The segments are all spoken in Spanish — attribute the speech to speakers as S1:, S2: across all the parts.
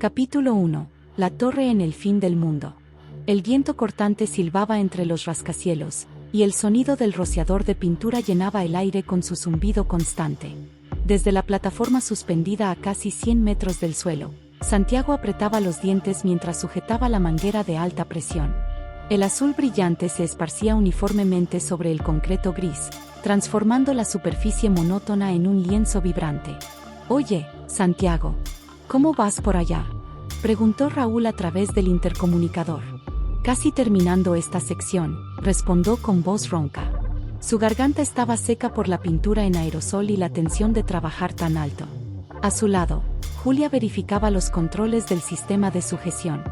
S1: Capítulo 1. La torre en el fin del mundo. El viento cortante silbaba entre los rascacielos, y el sonido del rociador de pintura llenaba el aire con su zumbido constante. Desde la plataforma suspendida a casi 100 metros del suelo, Santiago apretaba los dientes mientras sujetaba la manguera de alta presión. El azul brillante se esparcía uniformemente sobre el concreto gris, transformando la superficie monótona en un lienzo vibrante. «Oye, Santiago, ¿cómo vas por allá?», preguntó Raúl a través del intercomunicador. «Casi terminando esta sección», respondió con voz ronca. Su garganta estaba seca por la pintura en aerosol y la tensión de trabajar tan alto. A su lado, Julia verificaba los controles del sistema de sujeción.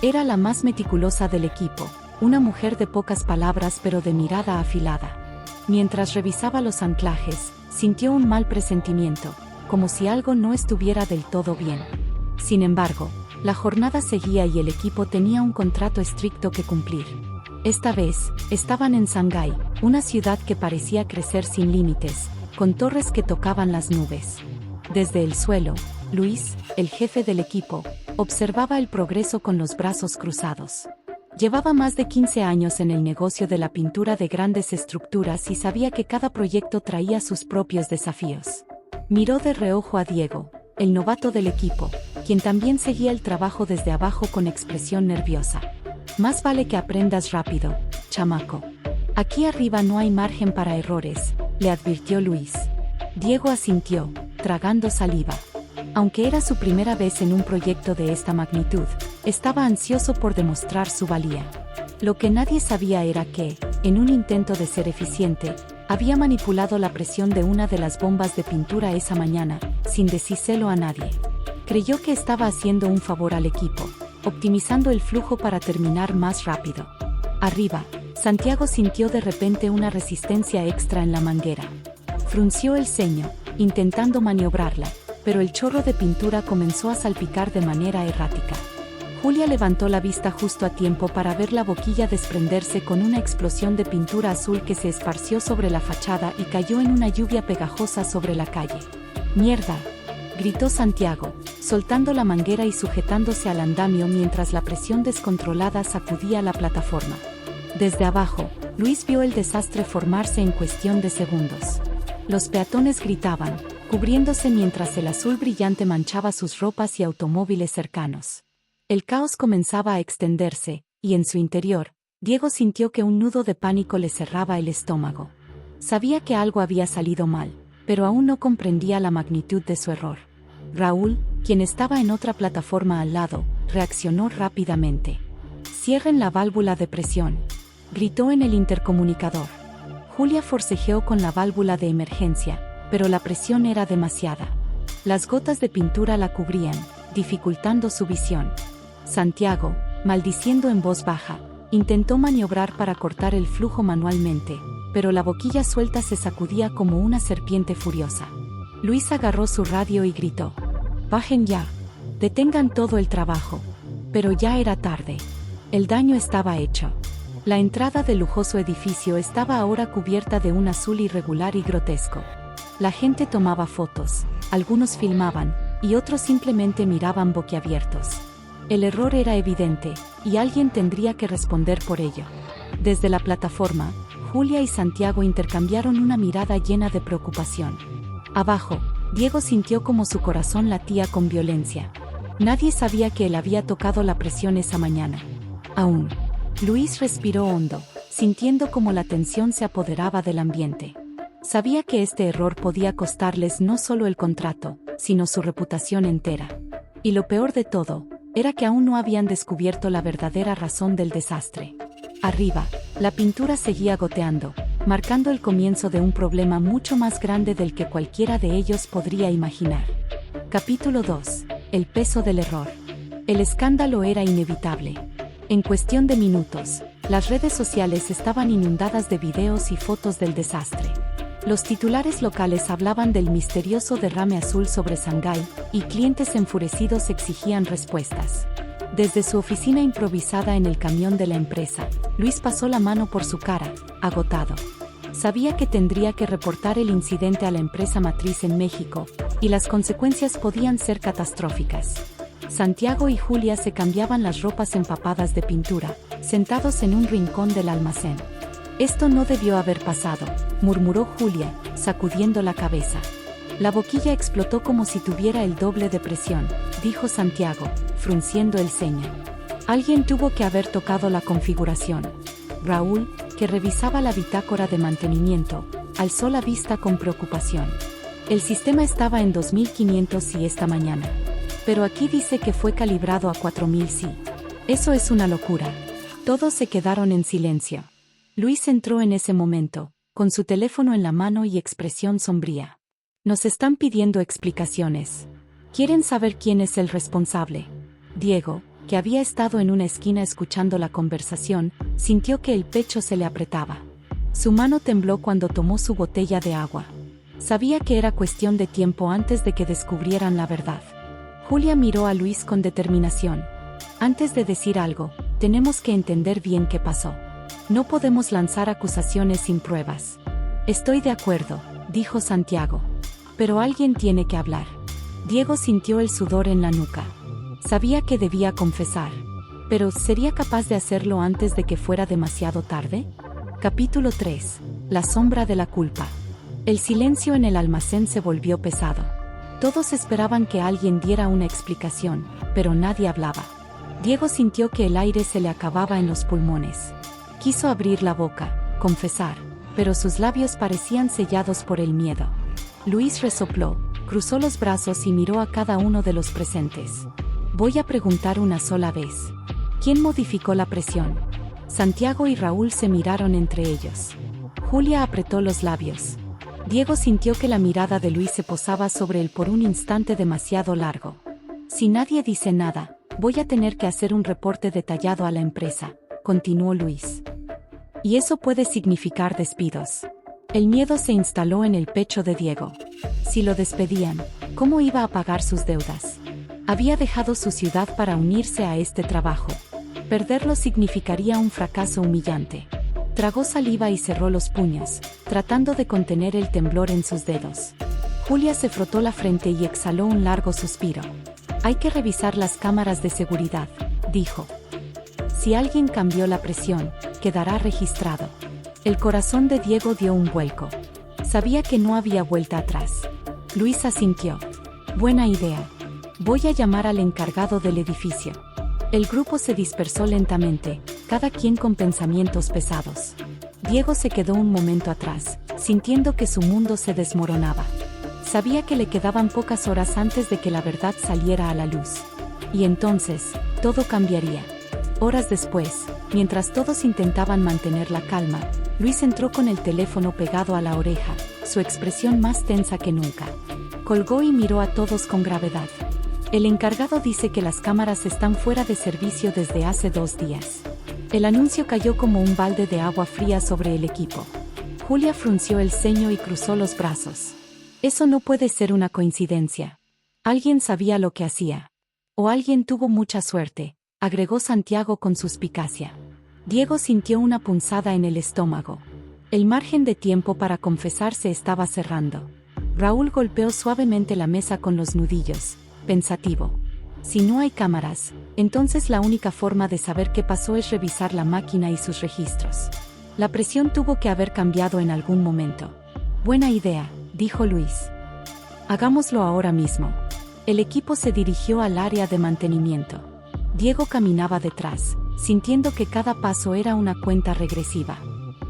S1: Era la más meticulosa del equipo, una mujer de pocas palabras pero de mirada afilada. Mientras revisaba los anclajes, sintió un mal presentimiento, como si algo no estuviera del todo bien. Sin embargo, la jornada seguía y el equipo tenía un contrato estricto que cumplir. Esta vez, estaban en Shanghái, una ciudad que parecía crecer sin límites, con torres que tocaban las nubes. Desde el suelo, Luis, el jefe del equipo, observaba el progreso con los brazos cruzados. Llevaba más de 15 años en el negocio de la pintura de grandes estructuras y sabía que cada proyecto traía sus propios desafíos. Miró de reojo a Diego, el novato del equipo, quien también seguía el trabajo desde abajo con expresión nerviosa. «Más vale que aprendas rápido, chamaco. Aquí arriba no hay margen para errores», le advirtió Luis. Diego asintió, tragando saliva. Aunque era su primera vez en un proyecto de esta magnitud, estaba ansioso por demostrar su valía. Lo que nadie sabía era que, en un intento de ser eficiente, había manipulado la presión de una de las bombas de pintura esa mañana, sin decírselo a nadie. Creyó que estaba haciendo un favor al equipo, optimizando el flujo para terminar más rápido. Arriba, Santiago sintió de repente una resistencia extra en la manguera. Frunció el ceño, intentando maniobrarla, pero el chorro de pintura comenzó a salpicar de manera errática. Julia levantó la vista justo a tiempo para ver la boquilla desprenderse con una explosión de pintura azul que se esparció sobre la fachada y cayó en una lluvia pegajosa sobre la calle. «¡Mierda!», gritó Santiago, soltando la manguera y sujetándose al andamio mientras la presión descontrolada sacudía la plataforma. Desde abajo, Luis vio el desastre formarse en cuestión de segundos. Los peatones gritaban, cubriéndose mientras el azul brillante manchaba sus ropas y automóviles cercanos. El caos comenzaba a extenderse, y en su interior, Diego sintió que un nudo de pánico le cerraba el estómago. Sabía que algo había salido mal, pero aún no comprendía la magnitud de su error. Raúl, quien estaba en otra plataforma al lado, reaccionó rápidamente. «Cierren la válvula de presión», gritó en el intercomunicador. Julia forcejeó con la válvula de emergencia, pero la presión era demasiada. Las gotas de pintura la cubrían, dificultando su visión. Santiago, maldiciendo en voz baja, intentó maniobrar para cortar el flujo manualmente, pero la boquilla suelta se sacudía como una serpiente furiosa. Luis agarró su radio y gritó: «¡Bajen ya! ¡Detengan todo el trabajo!». Pero ya era tarde. El daño estaba hecho. La entrada del lujoso edificio estaba ahora cubierta de un azul irregular y grotesco. La gente tomaba fotos, algunos filmaban, y otros simplemente miraban boquiabiertos. El error era evidente, y alguien tendría que responder por ello. Desde la plataforma, Julia y Santiago intercambiaron una mirada llena de preocupación. Abajo, Diego sintió como su corazón latía con violencia. Nadie sabía que él había tocado la presión esa mañana. Aún. Luis respiró hondo, sintiendo como la tensión se apoderaba del ambiente. Sabía que este error podía costarles no solo el contrato, sino su reputación entera. Y lo peor de todo, era que aún no habían descubierto la verdadera razón del desastre. Arriba, la pintura seguía goteando, marcando el comienzo de un problema mucho más grande del que cualquiera de ellos podría imaginar. Capítulo 2. El peso del error. El escándalo era inevitable. En cuestión de minutos, las redes sociales estaban inundadas de videos y fotos del desastre. Los titulares locales hablaban del misterioso derrame azul sobre Shanghái, y clientes enfurecidos exigían respuestas. Desde su oficina improvisada en el camión de la empresa, Luis pasó la mano por su cara, agotado. Sabía que tendría que reportar el incidente a la empresa matriz en México, y las consecuencias podían ser catastróficas. Santiago y Julia se cambiaban las ropas empapadas de pintura, sentados en un rincón del almacén. Esto no debió haber pasado, murmuró Julia, sacudiendo la cabeza. La boquilla explotó como si tuviera el doble de presión, dijo Santiago, frunciendo el ceño. Alguien tuvo que haber tocado la configuración. Raúl, que revisaba la bitácora de mantenimiento, alzó la vista con preocupación. El sistema estaba en 2500 sí esta mañana. Pero aquí dice que fue calibrado a 4000 sí. Eso es una locura. Todos se quedaron en silencio. Luis entró en ese momento, con su teléfono en la mano y expresión sombría. Nos están pidiendo explicaciones. ¿Quieren saber quién es el responsable? Diego, que había estado en una esquina escuchando la conversación, sintió que el pecho se le apretaba. Su mano tembló cuando tomó su botella de agua. Sabía que era cuestión de tiempo antes de que descubrieran la verdad. Julia miró a Luis con determinación. Antes de decir algo, tenemos que entender bien qué pasó. No podemos lanzar acusaciones sin pruebas. Estoy de acuerdo, dijo Santiago. Pero alguien tiene que hablar. Diego sintió el sudor en la nuca. Sabía que debía confesar. Pero ¿sería capaz de hacerlo antes de que fuera demasiado tarde? Capítulo 3. La sombra de la culpa. El silencio en el almacén se volvió pesado. Todos esperaban que alguien diera una explicación, pero nadie hablaba. Diego sintió que el aire se le acababa en los pulmones. Quiso abrir la boca, confesar, pero sus labios parecían sellados por el miedo. Luis resopló, cruzó los brazos y miró a cada uno de los presentes. Voy a preguntar una sola vez. ¿Quién modificó la presión? Santiago y Raúl se miraron entre ellos. Julia apretó los labios. Diego sintió que la mirada de Luis se posaba sobre él por un instante demasiado largo. Si nadie dice nada, voy a tener que hacer un reporte detallado a la empresa, continuó Luis. Y eso puede significar despidos. El miedo se instaló en el pecho de Diego. Si lo despedían, ¿cómo iba a pagar sus deudas? Había dejado su ciudad para unirse a este trabajo. Perderlo significaría un fracaso humillante. Tragó saliva y cerró los puños, tratando de contener el temblor en sus dedos. Julia se frotó la frente y exhaló un largo suspiro. Hay que revisar las cámaras de seguridad, dijo. Si alguien cambió la presión, quedará registrado. El corazón de Diego dio un vuelco. Sabía que no había vuelta atrás. Luis asintió. Buena idea. Voy a llamar al encargado del edificio. El grupo se dispersó lentamente, cada quien con pensamientos pesados. Diego se quedó un momento atrás, sintiendo que su mundo se desmoronaba. Sabía que le quedaban pocas horas antes de que la verdad saliera a la luz. Y entonces, todo cambiaría. Horas después, mientras todos intentaban mantener la calma, Luis entró con el teléfono pegado a la oreja, su expresión más tensa que nunca. Colgó y miró a todos con gravedad. El encargado dice que las cámaras están fuera de servicio desde hace 2 días. El anuncio cayó como un balde de agua fría sobre el equipo. Julia frunció el ceño y cruzó los brazos. Eso no puede ser una coincidencia. Alguien sabía lo que hacía. O alguien tuvo mucha suerte, agregó Santiago con suspicacia. Diego sintió una punzada en el estómago. El margen de tiempo para confesar se estaba cerrando. Raúl golpeó suavemente la mesa con los nudillos, pensativo. Si no hay cámaras, entonces la única forma de saber qué pasó es revisar la máquina y sus registros. La presión tuvo que haber cambiado en algún momento. Buena idea, dijo Luis. Hagámoslo ahora mismo. El equipo se dirigió al área de mantenimiento. Diego caminaba detrás, sintiendo que cada paso era una cuenta regresiva.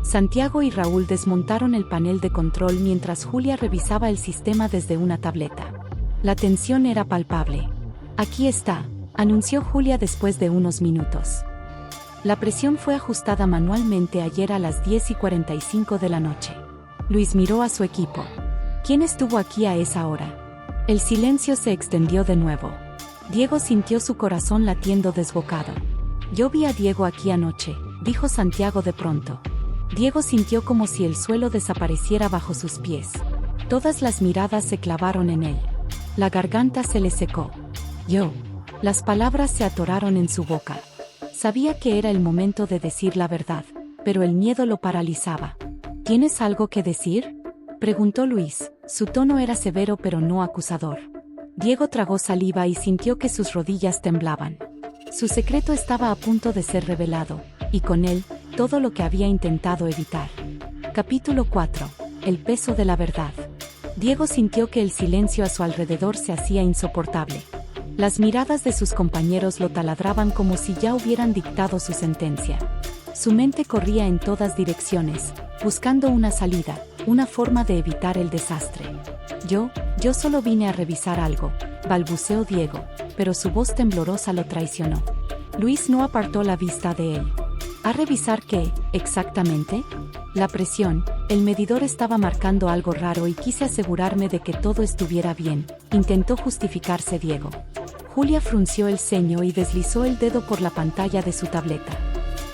S1: Santiago y Raúl desmontaron el panel de control mientras Julia revisaba el sistema desde una tableta. La tensión era palpable. Aquí está, anunció Julia después de unos minutos. La presión fue ajustada manualmente ayer a las 10:45 de la noche. Luis miró a su equipo. ¿Quién estuvo aquí a esa hora? El silencio se extendió de nuevo. Diego sintió su corazón latiendo desbocado. Yo vi a Diego aquí anoche, dijo Santiago de pronto. Diego sintió como si el suelo desapareciera bajo sus pies. Todas las miradas se clavaron en él. La garganta se le secó. Yo. Las palabras se atoraron en su boca. Sabía que era el momento de decir la verdad, pero el miedo lo paralizaba. ¿Tienes algo que decir?, preguntó Luis. Su tono era severo pero no acusador. Diego tragó saliva y sintió que sus rodillas temblaban. Su secreto estaba a punto de ser revelado, y con él, todo lo que había intentado evitar. Capítulo 4. El peso de la verdad. Diego sintió que el silencio a su alrededor se hacía insoportable. Las miradas de sus compañeros lo taladraban como si ya hubieran dictado su sentencia. Su mente corría en todas direcciones, buscando una salida, una forma de evitar el desastre. Yo solo vine a revisar algo, balbuceó Diego, pero su voz temblorosa lo traicionó. Luis no apartó la vista de él. ¿A revisar qué, exactamente? La presión, el medidor estaba marcando algo raro y quise asegurarme de que todo estuviera bien, intentó justificarse Diego. Julia frunció el ceño y deslizó el dedo por la pantalla de su tableta.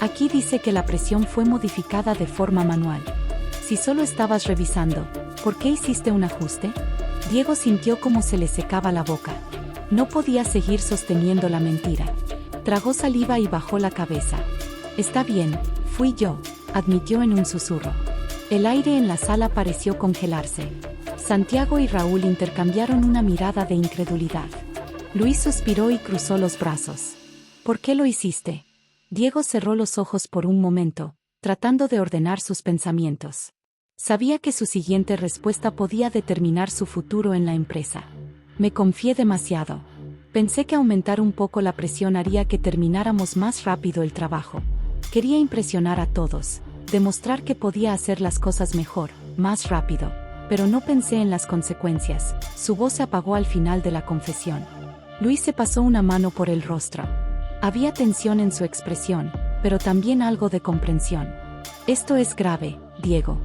S1: Aquí dice que la presión fue modificada de forma manual. Si solo estabas revisando, ¿por qué hiciste un ajuste? Diego sintió cómo se le secaba la boca. No podía seguir sosteniendo la mentira. Tragó saliva y bajó la cabeza. Está bien, fui yo, admitió en un susurro. El aire en la sala pareció congelarse. Santiago y Raúl intercambiaron una mirada de incredulidad. Luis suspiró y cruzó los brazos. ¿Por qué lo hiciste? Diego cerró los ojos por un momento, tratando de ordenar sus pensamientos. Sabía que su siguiente respuesta podía determinar su futuro en la empresa. Me confié demasiado. Pensé que aumentar un poco la presión haría que termináramos más rápido el trabajo. Quería impresionar a todos, demostrar que podía hacer las cosas mejor, más rápido, pero no pensé en las consecuencias. Su voz se apagó al final de la confesión. Luis se pasó una mano por el rostro. Había tensión en su expresión, pero también algo de comprensión. Esto es grave, Diego.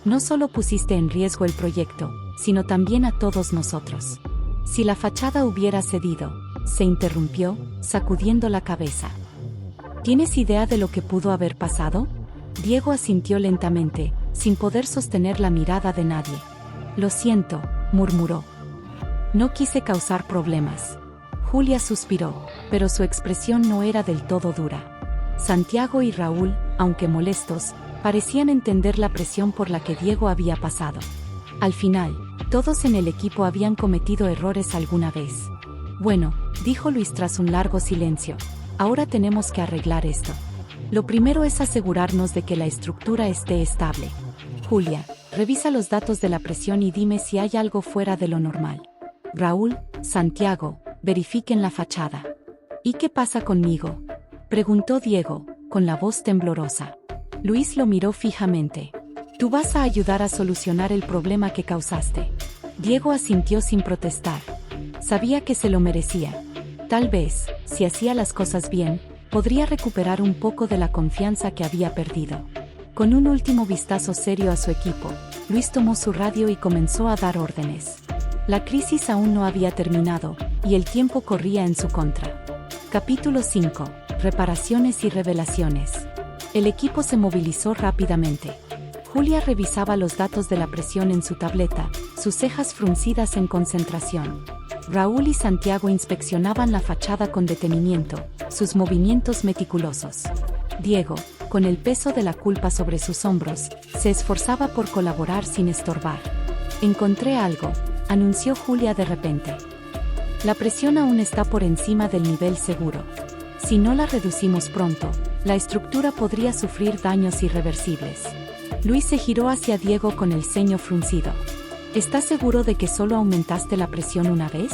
S1: No solo pusiste en riesgo el proyecto, sino también a todos nosotros. Si la fachada hubiera cedido, se interrumpió, sacudiendo la cabeza. ¿Tienes idea de lo que pudo haber pasado? Diego asintió lentamente, sin poder sostener la mirada de nadie. Lo siento, murmuró. No quise causar problemas. Julia suspiró, pero su expresión no era del todo dura. Santiago y Raúl, aunque molestos, parecían entender la presión por la que Diego había pasado. Al final, todos en el equipo habían cometido errores alguna vez. Bueno, dijo Luis tras un largo silencio, ahora tenemos que arreglar esto. Lo primero es asegurarnos de que la estructura esté estable. Julia, revisa los datos de la presión y dime si hay algo fuera de lo normal. Raúl, Santiago, verifiquen la fachada. ¿Y qué pasa conmigo?, preguntó Diego, con la voz temblorosa. Luis lo miró fijamente. Tú vas a ayudar a solucionar el problema que causaste. Diego asintió sin protestar. Sabía que se lo merecía. Tal vez, si hacía las cosas bien, podría recuperar un poco de la confianza que había perdido. Con un último vistazo serio a su equipo, Luis tomó su radio y comenzó a dar órdenes. La crisis aún no había terminado, y el tiempo corría en su contra. Capítulo 5. Reparaciones y revelaciones. El equipo se movilizó rápidamente. Julia revisaba los datos de la presión en su tableta, sus cejas fruncidas en concentración. Raúl y Santiago inspeccionaban la fachada con detenimiento, sus movimientos meticulosos. Diego, con el peso de la culpa sobre sus hombros, se esforzaba por colaborar sin estorbar. Encontré algo, anunció Julia de repente. La presión aún está por encima del nivel seguro. Si no la reducimos pronto, la estructura podría sufrir daños irreversibles. Luis se giró hacia Diego con el ceño fruncido. ¿Estás seguro de que solo aumentaste la presión una vez?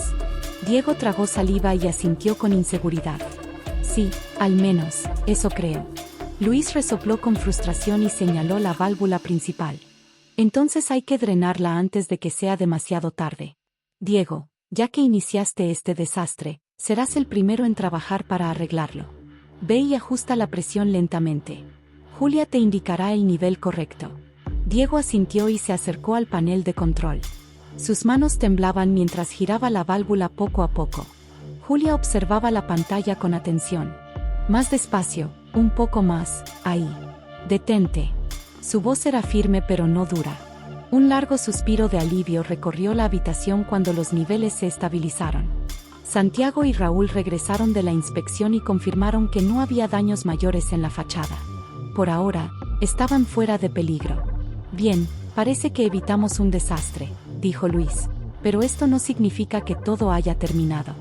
S1: Diego tragó saliva y asintió con inseguridad. Sí, al menos, eso creo. Luis resopló con frustración y señaló la válvula principal. Entonces hay que drenarla antes de que sea demasiado tarde. Diego, ya que iniciaste este desastre, serás el primero en trabajar para arreglarlo. Ve y ajusta la presión lentamente. Julia te indicará el nivel correcto. Diego asintió y se acercó al panel de control. Sus manos temblaban mientras giraba la válvula poco a poco. Julia observaba la pantalla con atención. Más despacio, un poco más, ahí. Detente. Su voz era firme pero no dura. Un largo suspiro de alivio recorrió la habitación cuando los niveles se estabilizaron. Santiago y Raúl regresaron de la inspección y confirmaron que no había daños mayores en la fachada. Por ahora, estaban fuera de peligro. Bien, parece que evitamos un desastre, dijo Luis. pero esto no significa que todo haya terminado.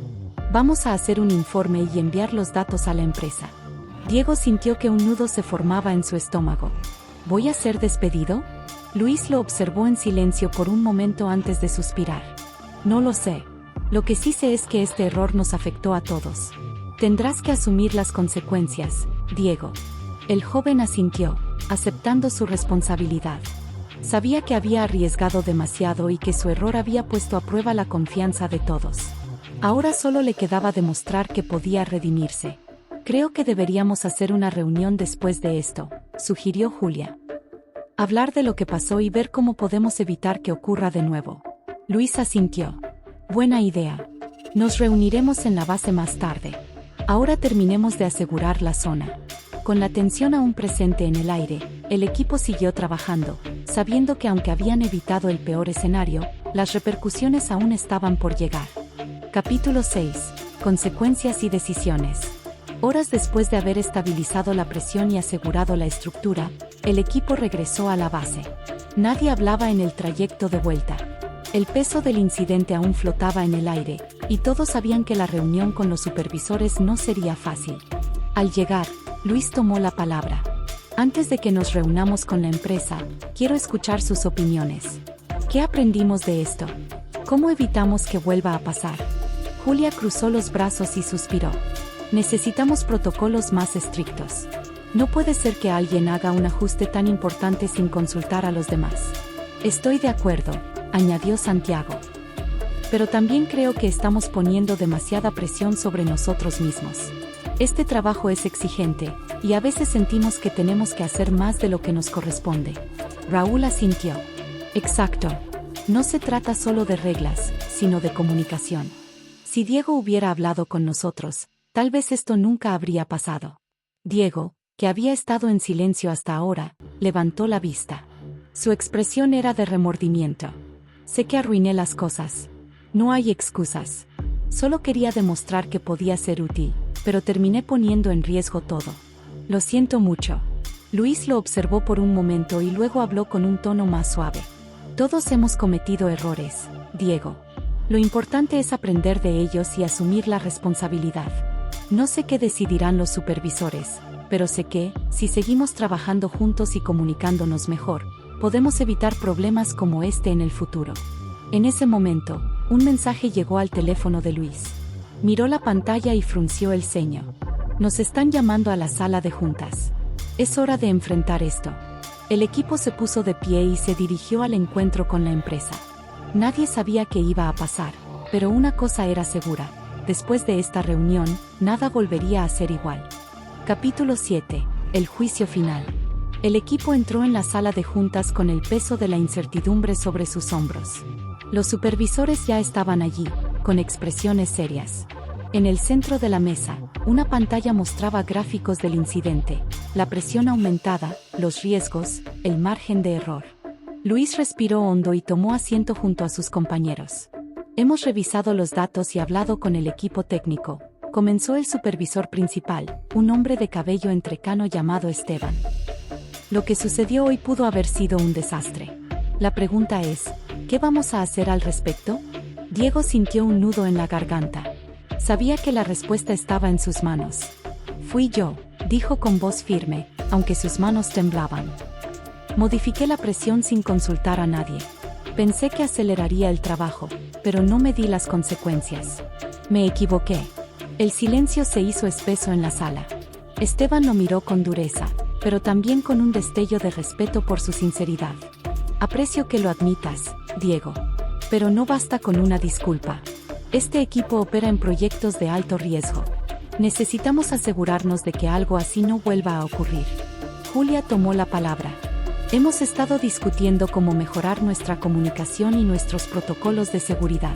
S1: Vamos a hacer un informe y enviar los datos a la empresa. Diego sintió que un nudo se formaba en su estómago. ¿Voy a ser despedido? Luis lo observó en silencio por un momento antes de suspirar. No lo sé. Lo que sí sé es que este error nos afectó a todos. Tendrás que asumir las consecuencias, Diego. El joven asintió, aceptando su responsabilidad. Sabía que había arriesgado demasiado y que su error había puesto a prueba la confianza de todos. Ahora solo le quedaba demostrar que podía redimirse. Creo que deberíamos hacer una reunión después de esto, sugirió Julia. Hablar de lo que pasó y ver cómo podemos evitar que ocurra de nuevo. Luis asintió. Buena idea. Nos reuniremos en la base más tarde. Ahora terminemos de asegurar la zona. Con la tensión aún presente en el aire, el equipo siguió trabajando, sabiendo que aunque habían evitado el peor escenario, las repercusiones aún estaban por llegar. Capítulo 6. Consecuencias y decisiones. Horas después de haber estabilizado la presión y asegurado la estructura, el equipo regresó a la base. Nadie hablaba en el trayecto de vuelta. El peso del incidente aún flotaba en el aire, y todos sabían que la reunión con los supervisores no sería fácil. Al llegar, Luis tomó la palabra. Antes de que nos reunamos con la empresa, quiero escuchar sus opiniones. ¿Qué aprendimos de esto? ¿Cómo evitamos que vuelva a pasar? Julia cruzó los brazos y suspiró. Necesitamos protocolos más estrictos. No puede ser que alguien haga un ajuste tan importante sin consultar a los demás. Estoy de acuerdo, añadió Santiago. Pero también creo que estamos poniendo demasiada presión sobre nosotros mismos. Este trabajo es exigente, y a veces sentimos que tenemos que hacer más de lo que nos corresponde. Raúl asintió. Exacto. No se trata solo de reglas, sino de comunicación. Si Diego hubiera hablado con nosotros, tal vez esto nunca habría pasado. Diego, que había estado en silencio hasta ahora, levantó la vista. Su expresión era de remordimiento. Sé que arruiné las cosas. No hay excusas. Solo quería demostrar que podía ser útil, pero terminé poniendo en riesgo todo. Lo siento mucho. Luis lo observó por un momento y luego habló con un tono más suave. Todos hemos cometido errores, Diego. Lo importante es aprender de ellos y asumir la responsabilidad. No sé qué decidirán los supervisores, pero sé que, si seguimos trabajando juntos y comunicándonos mejor, podemos evitar problemas como este en el futuro. En ese momento, un mensaje llegó al teléfono de Luis. Miró la pantalla y frunció el ceño. Nos están llamando a la sala de juntas. Es hora de enfrentar esto. El equipo se puso de pie y se dirigió al encuentro con la empresa. Nadie sabía qué iba a pasar, pero una cosa era segura. Después de esta reunión, nada volvería a ser igual. Capítulo 7. El juicio final. El equipo entró en la sala de juntas con el peso de la incertidumbre sobre sus hombros. Los supervisores ya estaban allí, con expresiones serias. En el centro de la mesa, una pantalla mostraba gráficos del incidente, la presión aumentada, los riesgos, el margen de error. Luis respiró hondo y tomó asiento junto a sus compañeros. Hemos revisado los datos y hablado con el equipo técnico, comenzó el supervisor principal, un hombre de cabello entrecano llamado Esteban. Lo que sucedió hoy pudo haber sido un desastre. La pregunta es, ¿qué vamos a hacer al respecto? Diego sintió un nudo en la garganta. Sabía que la respuesta estaba en sus manos. Fui yo, dijo con voz firme, aunque sus manos temblaban. Modifiqué la presión sin consultar a nadie. Pensé que aceleraría el trabajo, pero no medí las consecuencias. Me equivoqué. El silencio se hizo espeso en la sala. Esteban lo miró con dureza, pero también con un destello de respeto por su sinceridad. Aprecio que lo admitas, Diego. Pero no basta con una disculpa. Este equipo opera en proyectos de alto riesgo. Necesitamos asegurarnos de que algo así no vuelva a ocurrir. Julia tomó la palabra. Hemos estado discutiendo cómo mejorar nuestra comunicación y nuestros protocolos de seguridad.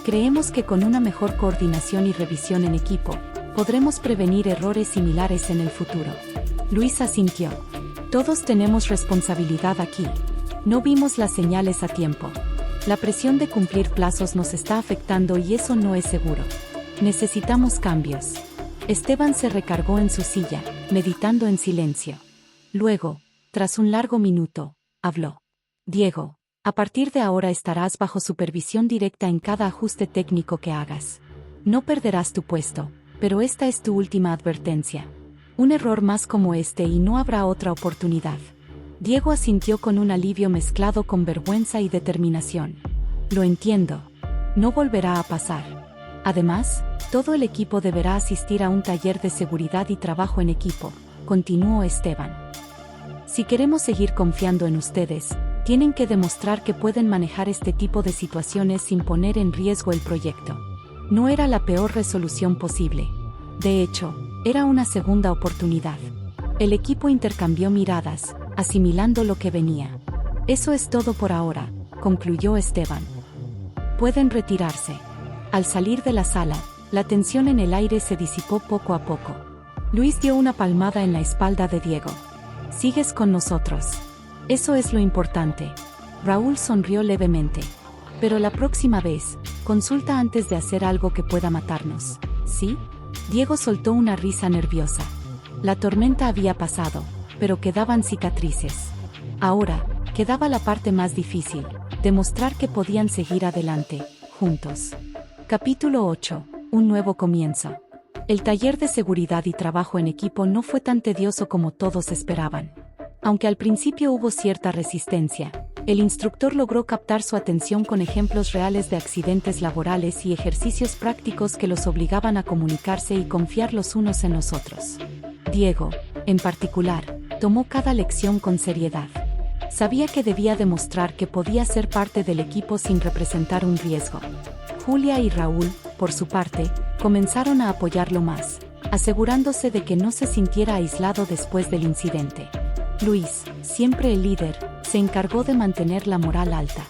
S1: Creemos que con una mejor coordinación y revisión en equipo, podremos prevenir errores similares en el futuro. Luis asintió. Todos tenemos responsabilidad aquí. No vimos las señales a tiempo. La presión de cumplir plazos nos está afectando y eso no es seguro. Necesitamos cambios. Esteban se recargó en su silla, meditando en silencio. Luego, tras un largo minuto, habló. Diego, A partir de ahora estarás bajo supervisión directa en cada ajuste técnico que hagas. No perderás tu puesto, pero esta es tu última advertencia. Un error más como este y no habrá otra oportunidad. Diego asintió con un alivio mezclado con vergüenza y determinación. Lo entiendo. No volverá a pasar. Además, todo el equipo deberá asistir a un taller de seguridad y trabajo en equipo, continuó Esteban. Si queremos seguir confiando en ustedes, tienen que demostrar que pueden manejar este tipo de situaciones sin poner en riesgo el proyecto. No era la peor resolución posible. De hecho, era una segunda oportunidad. El equipo intercambió miradas, asimilando lo que venía. Eso es todo por ahora, concluyó Esteban. Pueden retirarse. Al salir de la sala, la tensión en el aire se disipó poco a poco. Luis dio una palmada en la espalda de Diego. Sigues con nosotros. Eso es lo importante. Raúl sonrió levemente. Pero la próxima vez, consulta antes de hacer algo que pueda matarnos. ¿Sí? Diego soltó una risa nerviosa. La tormenta había pasado, pero quedaban cicatrices. Ahora, quedaba la parte más difícil, demostrar que podían seguir adelante, juntos. Capítulo 8. Un nuevo comienzo. El taller de seguridad y trabajo en equipo no fue tan tedioso como todos esperaban. Aunque al principio hubo cierta resistencia, el instructor logró captar su atención con ejemplos reales de accidentes laborales y ejercicios prácticos que los obligaban a comunicarse y confiar los unos en los otros. Diego, en particular, tomó cada lección con seriedad. Sabía que debía demostrar que podía ser parte del equipo sin representar un riesgo. Julia y Raúl, por su parte, comenzaron a apoyarlo más, asegurándose de que no se sintiera aislado después del incidente. Luis, siempre el líder, se encargó de mantener la moral alta.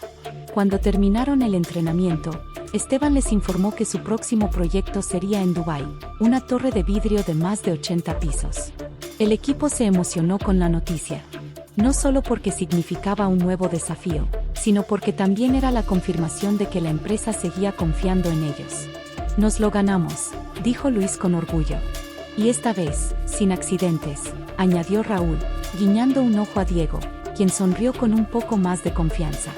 S1: Cuando terminaron el entrenamiento, Esteban les informó que su próximo proyecto sería en Dubái, una torre de vidrio de más de 80 pisos. El equipo se emocionó con la noticia. No solo porque significaba un nuevo desafío, sino porque también era la confirmación de que la empresa seguía confiando en ellos. Nos lo ganamos, dijo Luis con orgullo. Y esta vez, sin accidentes, añadió Raúl, guiñando un ojo a Diego, quien sonrió con un poco más de confianza.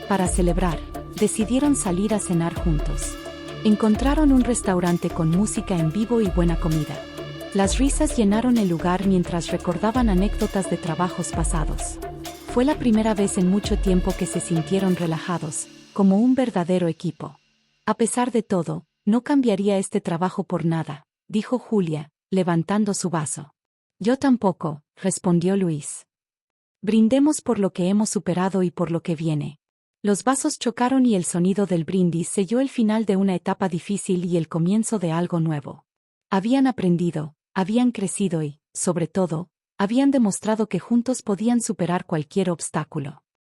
S1: Para celebrar, decidieron salir a cenar juntos. Encontraron un restaurante con música en vivo y buena comida. Las risas llenaron el lugar mientras recordaban anécdotas de trabajos pasados. Fue la primera vez en mucho tiempo que se sintieron relajados, como un verdadero equipo. A pesar de todo, no cambiaría este trabajo por nada, dijo Julia, levantando su vaso. Yo tampoco, respondió Luis. Brindemos por lo que hemos superado y por lo que viene. Los vasos chocaron y el sonido del brindis selló el final de una etapa difícil y el comienzo de algo nuevo. Habían aprendido, habían crecido y, sobre todo, habían demostrado que juntos podían superar cualquier obstáculo.